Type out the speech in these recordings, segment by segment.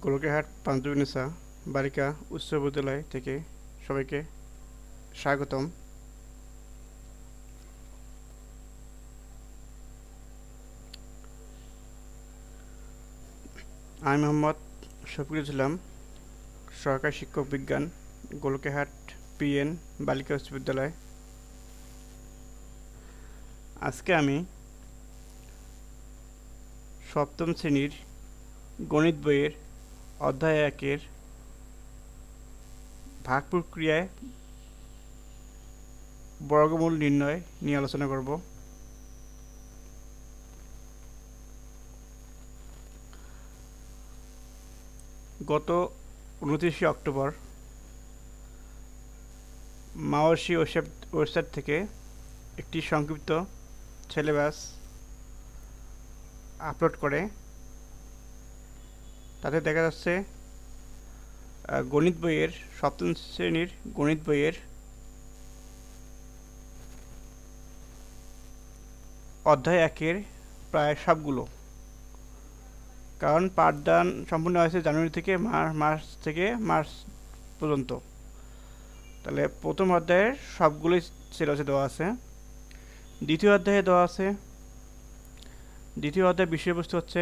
গোলকেহাট পান্তুবিনেসা বালিকা উচ্চ বিদ্যালয় থেকে সবাইকে স্বাগতম। আমি মোহাম্মদ শফিকুল ইসলাম, সহকারী শিক্ষক বিজ্ঞান, গোলকেহাট পিএন বালিকা উচ্চ বিদ্যালয়। আজকে আমি সপ্তম শ্রেণীর গণিত বইয়ের অধ্যায় 1-এর ভাগ প্রক্রিয়ায় বর্গমূল নির্ণয় নিয়ে আলোচনা করব। গত 29শে অক্টোবর মাওয়াশি ওয়েবসাইট থেকে একটি সংক্ষিপ্ত সিলেবাস আপলোড করে। তাতে দেখা যাচ্ছে গণিত বইয়ের সপ্তম শ্রেণীর গণিত বইয়ের অধ্যায় 1-এর প্রায় সবগুলো, কারণ পাঠদান সম্পূর্ণ হয়েছে জানুয়ারি থেকে মার্চ পর্যন্ত। তাহলে প্রথম অধ্যায়ের সবগুলোই সিলেবাসে দেওয়া আছে। দ্বিতীয় অধ্যায়ে দেওয়া আছে, দ্বিতীয় অধ্যায়ের বিষয়বস্তু হচ্ছে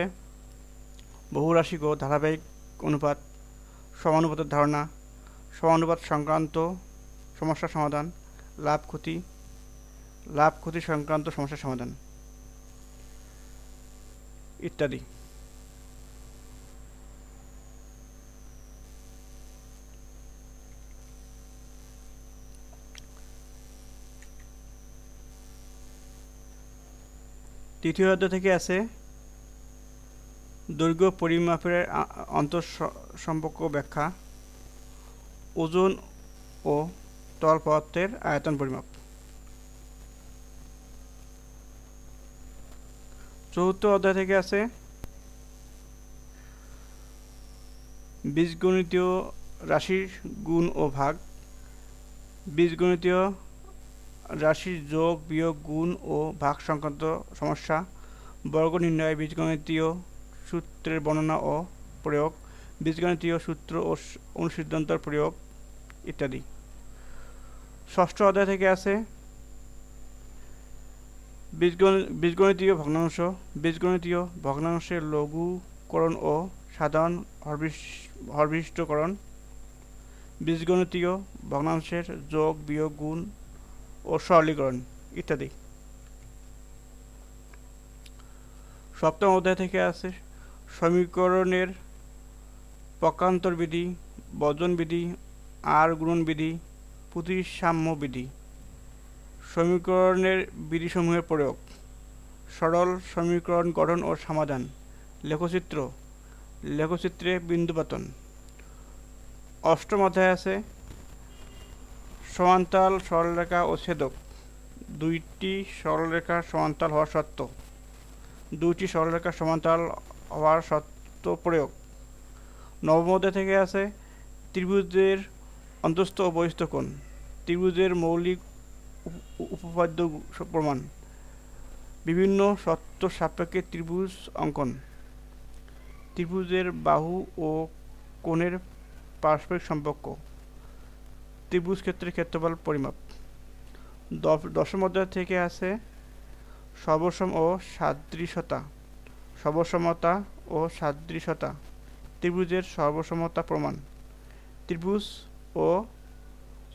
বহুরাশিক ও ধারাবাহিক অনুপাত, সমানুপাতের ধারণা, সমানুপাত সংক্রান্ত সমস্যার সমাধান, লাভ ক্ষতি সংক্রান্ত সমস্যার সমাধান ইত্যাদি। তৃতীয় অধ্যায় থেকে আছে দৈর্ঘ্য পরিমাপের অন্তর সম্পর্ক ব্যাখ্যা, ওজন ও তল পদার্থের আয়তন পরিমাপ। চতুর্থ অধ্যায় থেকে আছে বীজগণিতীয় রাশির গুণ ও ভাগ, বীজগণিতীয় রাশির যোগ বিয়োগ গুণ ও ভাগ সংক্রান্ত সমস্যা, বর্গ নির্ণয়, বীজগণিতীয় সূত্রের বর্ণনা ও প্রয়োগ, বীজগণিতীয় সূত্র ও অনুসিদ্ধান্তর প্রয়োগ ইত্যাদি। ষষ্ঠ অধ্যায় থেকে আছে বীজগণিতীয় ভগ্নাংশ, বীজগণিতীয় ভগ্নাংশের লঘুকরণ ও সাধারণ হরবিশিষ্টকরণ, বীজগণিতীয় ভগ্নাংশের যোগ বিয়োগ গুণ ও সরলীকরণ ইত্যাদি। সপ্তম অধ্যায় থেকে আছে সমীকরণের পক্ষান্তর বিধি, বর্জন বিধি, আর গুণন বিধি, প্রতিসাম্য বিধি, সমীকরণের বিধিসমূহের প্রয়োগ, সরল সমীকরণ গঠন ও সমাধান, লেখচিত্রে বিন্দুপাতন। অষ্টম অধ্যায় আছে সমান্তরাল সরলরেখা ও ছেদক, দুইটি সরলরেখা সমান্তরাল হওয়ার শর্ত, দুইটি সরলরেখা সমান্তরাল হওয়ার শর্ত প্রয়োগ। নবম অধ্যায় থেকে আছে ত্রিভুজের অন্তস্থ ও বহিস্থ কোণ, ত্রিভুজের মৌলিক উপপাদ্য প্রমাণ, বিভিন্ন শর্ত সাপেক্ষে ত্রিভুজ অঙ্কন, ত্রিভুজের বাহু ও কোণের পারস্পরিক সম্পর্ক, ত্রিভুজ ক্ষেত্রের ক্ষেত্রফল পরিমাপ। দশম অধ্যায় থেকে আছে সর্বসম ও সাদৃশ্যতা, সর্বসমতা ও সাদৃশ্যতা, ত্রিভুজের সর্বসমতা প্রমাণ, ত্রিভুজ ও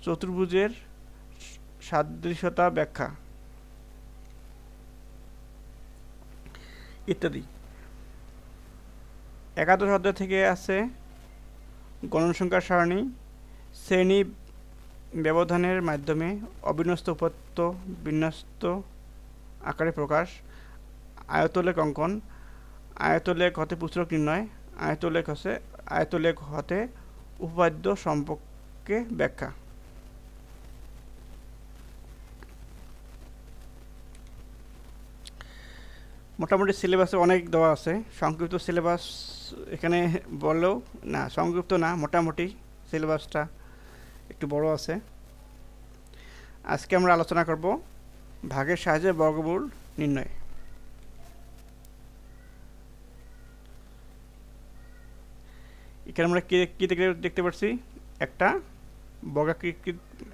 চতুর্ভুজের সাদৃশ্যতা ব্যাখ্যা ইত্যাদি। একাদশ অধ্যায় থেকে আছে গণসংখ্যার সারণী, শ্রেণী ব্যবধানের মাধ্যমে অবিন্যস্ত উপাত্ত বিন্যস্ত আকারে প্রকাশ, আয়তলেখ অঙ্কন, আয়তলেখ হতে পুস্তক নির্ণয়, আয়তলেখ হতে উপপাদ্য সম্পর্কে ব্যাখ্যা। মোটামুটি সিলেবাসে অনেক দেওয়া আছে। সংক্ষিপ্ত সিলেবাস এখানে বললেও না, সংক্ষিপ্ত না, মোটামুটি সিলেবাসটা একটু বড় আছে। আজকে আমরা আলোচনা করব ভাগের সাহায্যে বর্গমূল নির্ণয়। এখানে আমরা কি দেখতে পাচ্ছি,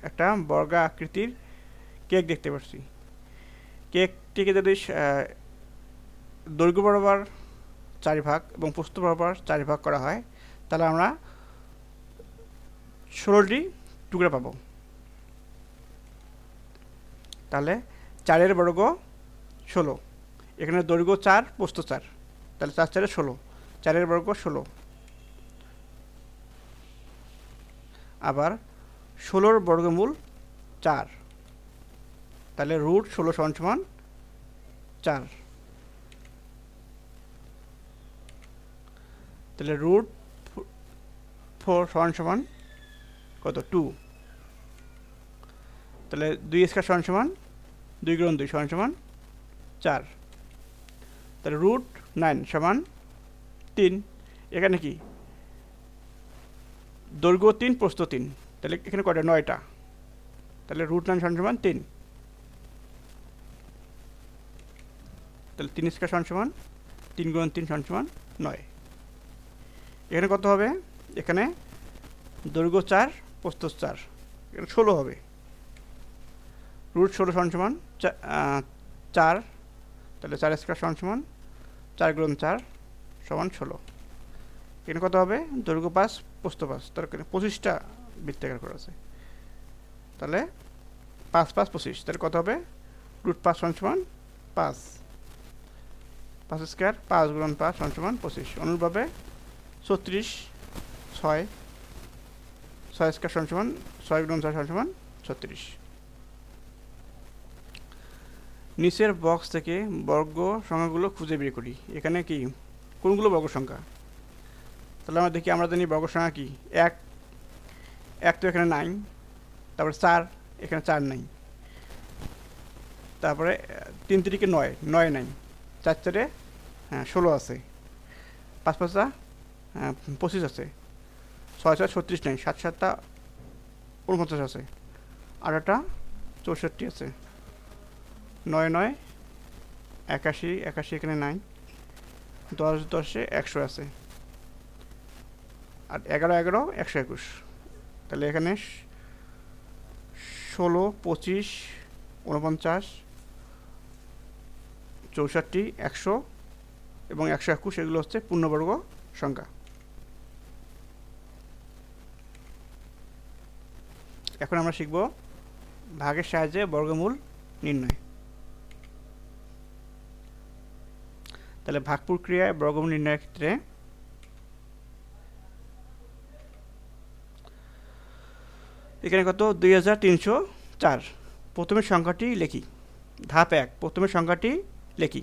একটা বর্গাকৃতির কেক দেখতে পাচ্ছি। কেকটিকে যদি দৈর্ঘ্য বরাবর 4 ভাগ এবং প্রস্থ বরাবর 4 ভাগ করা হয়, তাহলে আমরা 16টি টুকরা পাবো। তাহলে 4 বর্গ 16, এখানে দৈর্ঘ্য 4 প্রস্থ 4, তাহলে 4 4 16, 4 বর্গ 16। আবার 16 বর্গমূল 4, তাহলে রুট 16 সমান 4, তাহলে রুট 4 সমান কত 2, তাহলে 2 স্কয়ার সমান 2 গুণ 2 সমান 4, তাহলে রুট 9 সমান 3। এখানে কি দৈর্ঘ্য 3 প্রস্থ 3, তাহলে এখানে কয়টা 9টা, তাহলে রুট 9 সমান 3, তাহলে 3 স্কয়ার সমান 3 গুণ 3 সমান 9। এখানে কত হবে, এখানে দৈর্ঘ্য 4 প্রস্থ 4, এখানে 16 হবে। রুট 16 সমান 4, তাহলে 4 স্কয়ার সমান 4 গুণ 4 সমান 16। এখানে কত হবে, দৈর্ঘ্য 5 প্রস্থ 5, তার এখানে 25টা বৃত্তাকার করা আছে, তাহলে 5 5 25, তাহলে কত হবে, রুট 5 সমান 5, 5 স্কয়ার 5 গুণ 5 সমান 25। অনুরূপভাবে 36 6 স্কয়ার সমান 6 গুণ 6 সমান 36। নিচের বক্স থেকে বর্গ সংখ্যাগুলো খুঁজে বের করি। এখানে কি কোনগুলো বর্গ সংখ্যা, তাহলে আমরা দেখি, আমরা জানি বর্গ সংখ্যা কি, 1 তো এখানে নাই, তারপরে 4, এখানে 4 নাই, তারপরে 3 3 9 নাই, 4 4 16 আছে, 5 5 25 আছে, 6 6 36 নাই, 7 7 49 আছে, 8 64 আছে, 9 9 81 81 এখানে নাই, 10 10 100 আছে, আর 11 11 121, তাহলে এখানে 16 25 49 64 100 এবং 121, এগুলো হচ্ছে পূর্ণবর্গ সংখ্যা। এখন আমরা শিখব ভাগের সাহায্যে বর্গমূল নির্ণয়। তাহলে ভাগ প্রক্রিয়ায় বর্গমূল নির্ণয়ের ক্ষেত্রে এখানে কত 2304, প্রথমে সংখ্যাটি লিখি। ধাপ 1, প্রথমে সংখ্যাটি লিখি,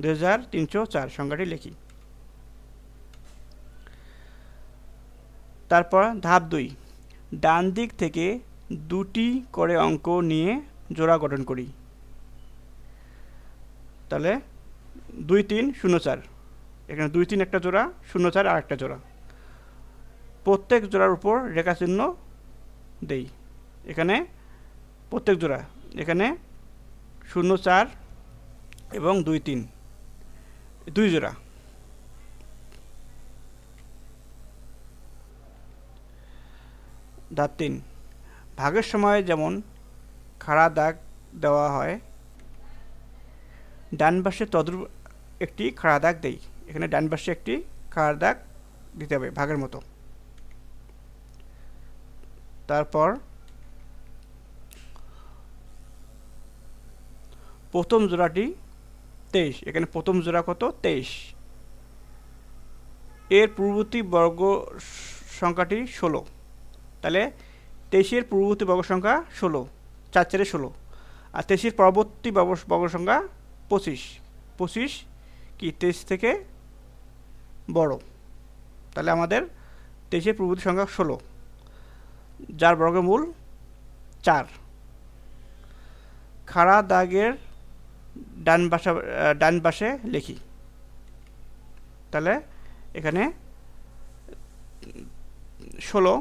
2304 সংখ্যাটি লিখি। তারপর ধাপ 2, ডান দিক থেকে 2টি করে অঙ্ক নিয়ে জোড়া গঠন করি। তাহলে 2 3 0 4, এখানে 2 3 একটা জোড়া, 0 4 আর একটা জোড়া, প্রত্যেক জোড়ার উপর রেখা চিহ্ন দেই। এখানে প্রত্যেক জোড়া, এখানে 0 4 এবং 2 3 2 জোড়া। ধাপ 3, ভাগের সময় যেমন খাড়া দাগ দেওয়া হয়, ডান পাশে তদ্রূপ একটি খাড়া দাগ দেই। এখানে ডান পাশে একটি খাড়া দাগ দিতে হবে ভাগের মতো। তারপর প্রথম জোড়াটি 23, এখানে প্রথম জোড়া কত 23, এর পূর্ববর্তী বর্গ সংখ্যাটি 16, তাহলে 23 এর পূর্ববর্তী বর্গ সংখ্যা 16, 4 4 16, আর 23 এর পরবর্তী বর্গ সংখ্যা 25, 25 কি 23 থেকে বড়, তাহলে আমাদের 23 এর পূর্ববর্তী সংখ্যা 16, যার বর্গমূল 4। খাড়া দাগের ডান পাশে লিখি। তাহলে এখানে 16,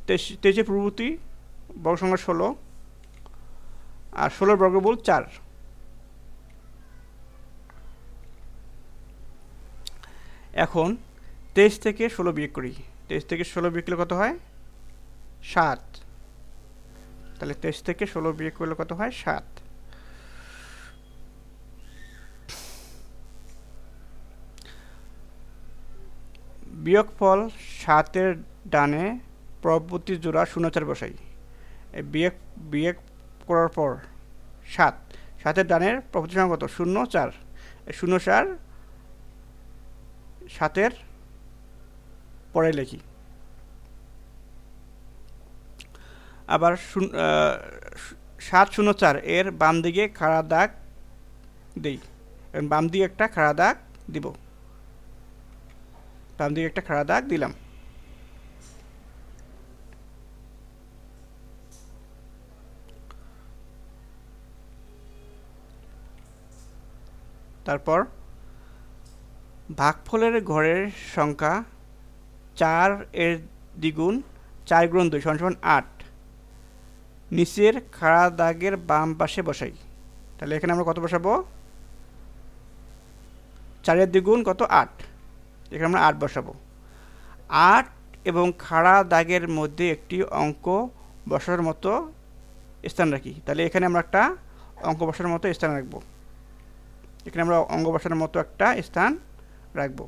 23 এর পূর্ববর্তী বর্গ সংখ্যা 16, আর 16 বর্গমূল 4। এখন 23 থেকে 16 বিয়োগ করি। 23 থেকে 16 বিয়োগ করলে কত হয়? 7। তাহলে 23 থেকে 16 বিয়োগ করলে কত হয়? 7। বিয়োগফল 7-এর ডানে পরবর্তী জোড়া 0-4 বসাই। এই বিয়োগ করার পর 7, 7-এর ডানের পরবর্তী সংখ্যা কত? 0 4। 0 4 7-এর পরে লিখি। আবার 7 0 4 এর বাম দিকে খাড়া দাগ দেই। বাম দিকে একটা খাড়া দাগ দিব। বাম দিকে একটা খাড়া দাগ দিলাম। তারপর ভাগফলের ঘরের সংখ্যা 4 এর দ্বিগুণ 4 গুণ 2 সমান 8 নিচের খাড়া দাগের বাম পাশে বসাই। তাহলে এখানে আমরা কত বসাবো? 4 এর দ্বিগুণ কত? 8। এখানে আমরা 8 বসাবো। 8 এবং খাড়া দাগের মধ্যে একটি অঙ্ক বসার মতো স্থান রাখি। তাহলে এখানে আমরা একটা অঙ্ক বসার মতো স্থান রাখবো। এখানে আমরা অঙ্ক বসানোর মতো একটা স্থান রাখবো।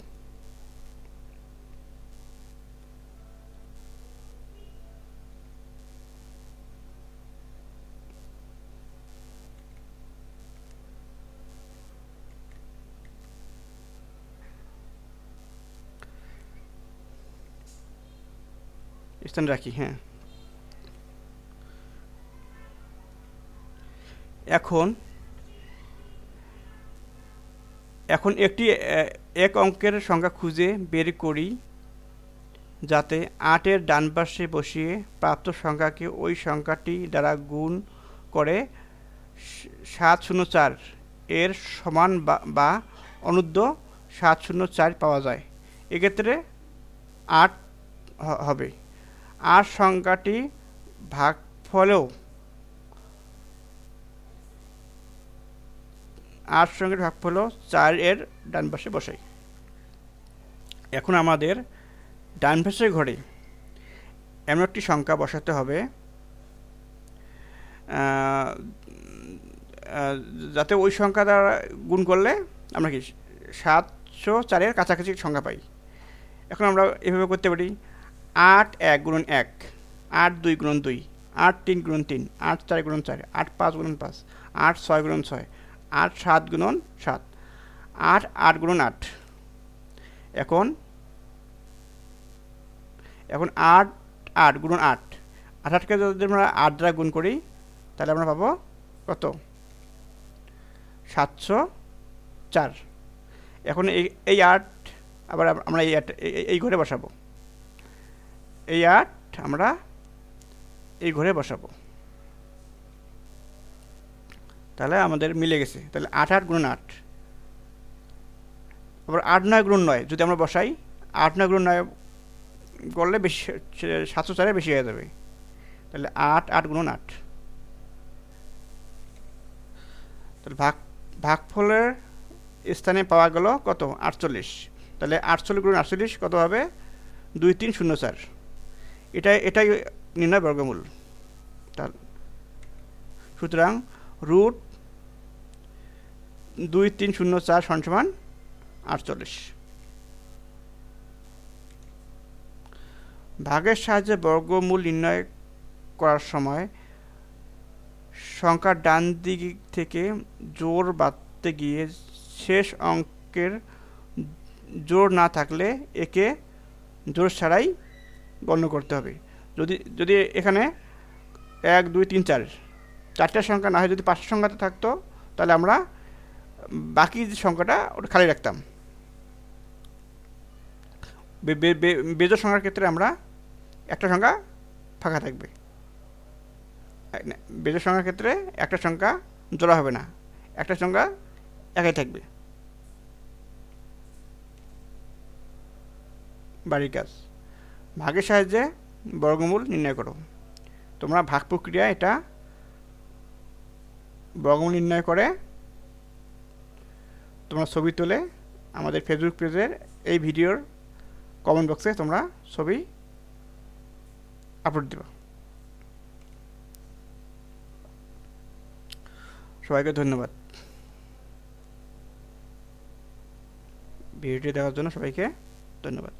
স্থান রাখি, হ্যাঁ। এখন একটি এক অঙ্কের সংখ্যা খুঁজে বের করি যাতে 8-এর ডান পাশে বসিয়ে প্রাপ্ত সংখ্যাকে ওই সংখ্যাটি দ্বারা গুণ করে 7 0 4 এর সমান বা অনুদ্ধ 7 0 4 পাওয়া যায়। এক্ষেত্রে 8 হবে। 8 সংখ্যাটি ভাগফলেও 8 সংখ্যার ভাগফল 4 এর ডান পাশে বসাই। এখন আমাদের ডান পাশের ঘরে এমন একটি সংখ্যা বসাতে হবে যাতে ওই সংখ্যা দ্বারা গুণ করলে আমরা কি 704 এর কাছাকাছি সংখ্যা পাই। এখন আমরা এভাবে করতে পারি: 8 1 গুণন 1, 8 2 গুণন 2, 8 3 গুণন 3, 8 4 গুণন 4, 8 5 গুণন 5, 8 6 গুণন 6, 8 7 গুণন 7, 8 8 গুণন 8। এখন 8 8 গুণন 8, 8কে যদি আমরা 8 দ্বারা গুণ করি তাহলে আমরা পাবো কত? 704। এখন এই 8 আবার আমরা এই ঘরে বসাবো। এই 8 আমরা এই ঘরে বসাবো। তাহলে আমাদের মিলে গেছে। তাহলে 8 8 গুণন 8। আবার 8 9 গুণন 9 যদি আমরা বসাই, 8 9 গুণন 9 করলে বেশি 704 বেশি হয়ে যাবে। তাহলে 8 8 গুণন 8। তাহলে ভাগফলের স্থানে পাওয়া গেল কত? 48। তাহলে 48 গুণন 48 কত হবে? 2304। এটাই নির্ণয় বর্গমূল। সুতরাং রুট 2304 সমান 48। ভাগের সাহায্যে বর্গমূল নির্ণয় করার সময় সংখ্যার ডান দিক থেকে জোড় বাঁধতে গিয়ে শেষ অঙ্কের জোড় না থাকলে একে জোড় ছাড়াই গণ্য করতে হবে। যদি এখানে 1 2 3 4 চারটা সংখ্যা না হয় যদি 5টা সংখ্যাতে থাকতো তাহলে আমরা বাকি যে সংখ্যাটা ওটা খালি রাখতাম। বেজোড় সংখ্যার ক্ষেত্রে আমরা একটা সংখ্যা ফাঁকা থাকবে। বেজোড় সংখ্যার ক্ষেত্রে একটা সংখ্যা জোড়া হবে না, একটা সংখ্যা একাই থাকবে। বাড়ির কাজ: ভাগের সাহায্যে বর্গমূল নির্ণয় করো। তোমরা ভাগ প্রক্রিয়া এটা বর্গমূল নির্ণয় করে তোমরা ছবি তুলে আমাদের ফেসবুক পেজের এই ভিডিওর কমেন্ট বক্সে তোমরা ছবি আপলোড দিবা। সবাইকে ধন্যবাদ। ভিডিওটি দেখার জন্য সবাইকে ধন্যবাদ।